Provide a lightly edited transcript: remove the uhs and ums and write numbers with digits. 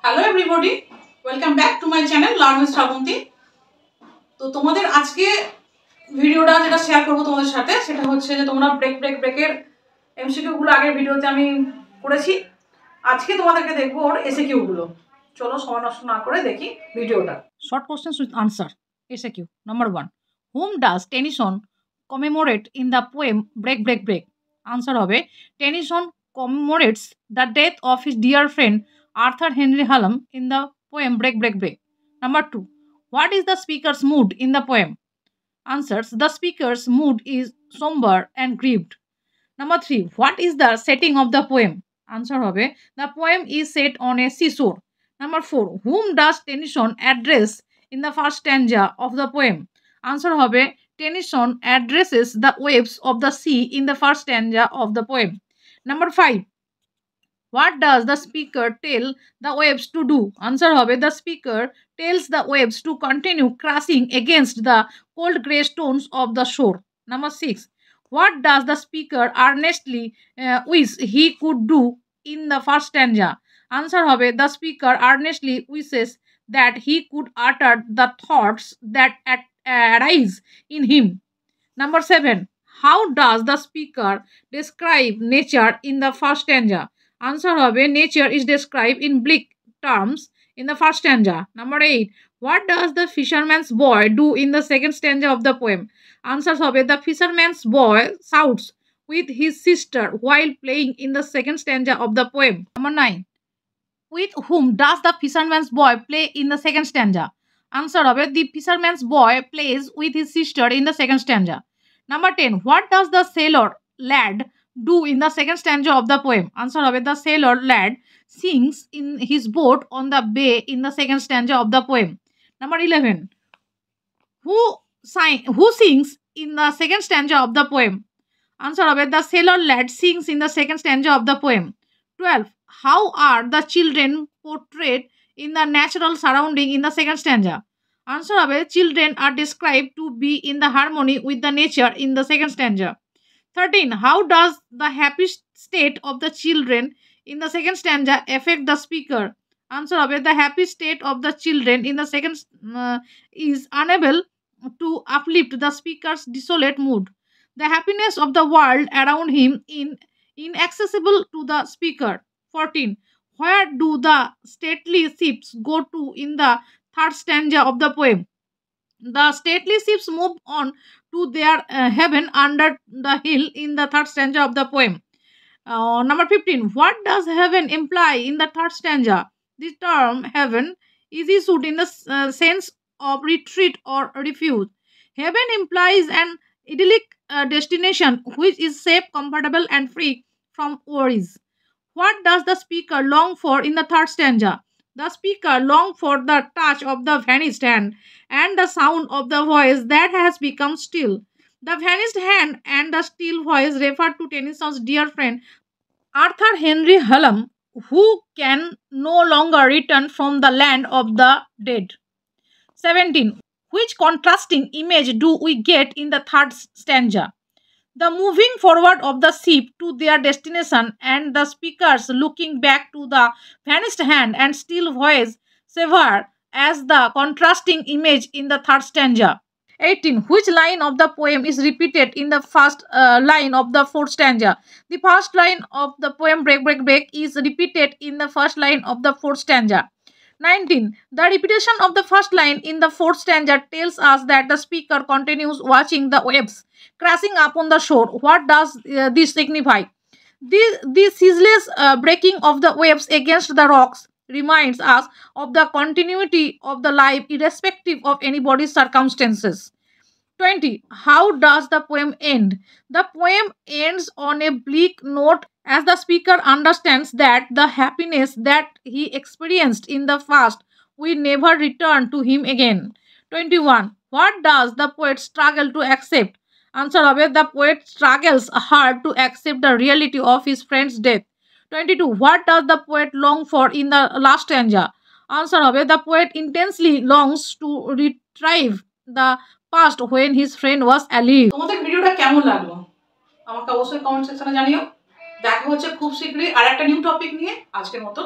Hello everybody, welcome back to my channel learn with Shrabanti. তো তোমাদের আজকে ভিডিওটা যেটা শেয়ার করবো তোমাদের সাথে সেটা হচ্ছে যে তোমরা ব্রেকের এমসিকিউগুলো আগের ভিডিওতে আমি করেছি। আজকে তোমাদেরকে দেখবো ওর এসএকিউগুলো। চলো সময় নষ্ট না করে দেখি ভিডিওটা। Short questions with answer. SAQ number 1, whom does Tennyson commemorate in the poem break break break? Answer হবে Tennyson commemorates the death of his dear friend Arthur Henry Hallam in the poem Break Break Break. Number 2, what is the speaker's mood in the poem? Answers, the speaker's mood is somber and grieved. Number 3, what is the setting of the poem? Answer hobe, the poem is set on a seashore. Number 4, whom does Tennyson address in the first stanza of the poem? Answer hobe, Tennyson addresses the waves of the sea in the first stanza of the poem. Number 5, what does the speaker tell the waves to do? Answer hobe, the speaker tells the waves to continue crashing against the cold grey stones of the shore. Number 6, what does the speaker earnestly wish he could do in the first stanza? Answer hobe, the speaker earnestly wishes that he could utter the thoughts that arise in him. Number 7, how does the speaker describe nature in the first stanza? Answer hobe, nature is described in bleak terms in the first stanza. Number 8, what does the fisherman's boy do in the second stanza of the poem? Answer hobe, the fisherman's boy shouts with his sister while playing in the second stanza of the poem. Number 9, with whom does the fisherman's boy play in the second stanza? Answer hobe, the fisherman's boy plays with his sister in the second stanza. Number 10, what does the sailor lad do in the second stanza of the poem? Answer hobe, the sailor lad sings in his boat on the bay in the second stanza of the poem. Number 11, who sings in the second stanza of the poem? Answer hobe, the sailor lad sings in the second stanza of the poem. 12, how are the children portrayed in the natural surrounding in the second stanza? Answer hobe, children are described to be in the harmony with the nature in the second stanza. 13, how does the happy state of the children in the second stanza affect the speaker? Answer hobe, the happy state of the children in the second is unable to uplift the speaker's desolate mood. The happiness of the world around him inaccessible to the speaker. 14, where do the stately ships go to in the third stanza of the poem? The stately ships move on to their heaven under the hill in the third stanza of the poem. Number 15, what does heaven imply in the third stanza? The term heaven is issued in the sense of retreat or refuge. Heaven implies an idyllic destination which is safe, comfortable and free from worries. What does the speaker long for in the third stanza? The speaker longs for the touch of the vanished hand and the sound of the voice that has become still. The vanished hand and the still voice refer to Tennyson's dear friend Arthur Henry Hallam, who can no longer return from the land of the dead. 17, which contrasting image do we get in the third stanza? The moving forward of the ship to their destination and the speakers looking back to the vanished hand and still voice sever as the contrasting image in the third stanza. 18, which line of the poem is repeated in the first line of the fourth stanza? The first line of the poem Break Break Break is repeated in the first line of the fourth stanza. 19, the repetition of the first line in the fourth stanza tells us that the speaker continues watching the waves crashing upon the shore. What does this signify? This ceaseless breaking of the waves against the rocks reminds us of the continuity of the life irrespective of anybody's circumstances. 20, how does the poem end? The poem ends on a bleak note as the speaker understands that the happiness that he experienced in the past will never return to him again. 21, what does the poet struggle to accept? Answer hobe, the poet struggles hard to accept the reality of his friend's death. 22, what does the poet long for in the last stanza? Answer hobe, the poet intensely longs to retrieve the past when his friend was alive. তোমাদের ভিডিওটা কেমন লাগলো আমাকে অবশ্যই comment সেকশনে জানিও। দেখা হচ্ছে খুব শীঘ্রই আরেকটা নিউ টপিক নিয়ে। আজকের মতো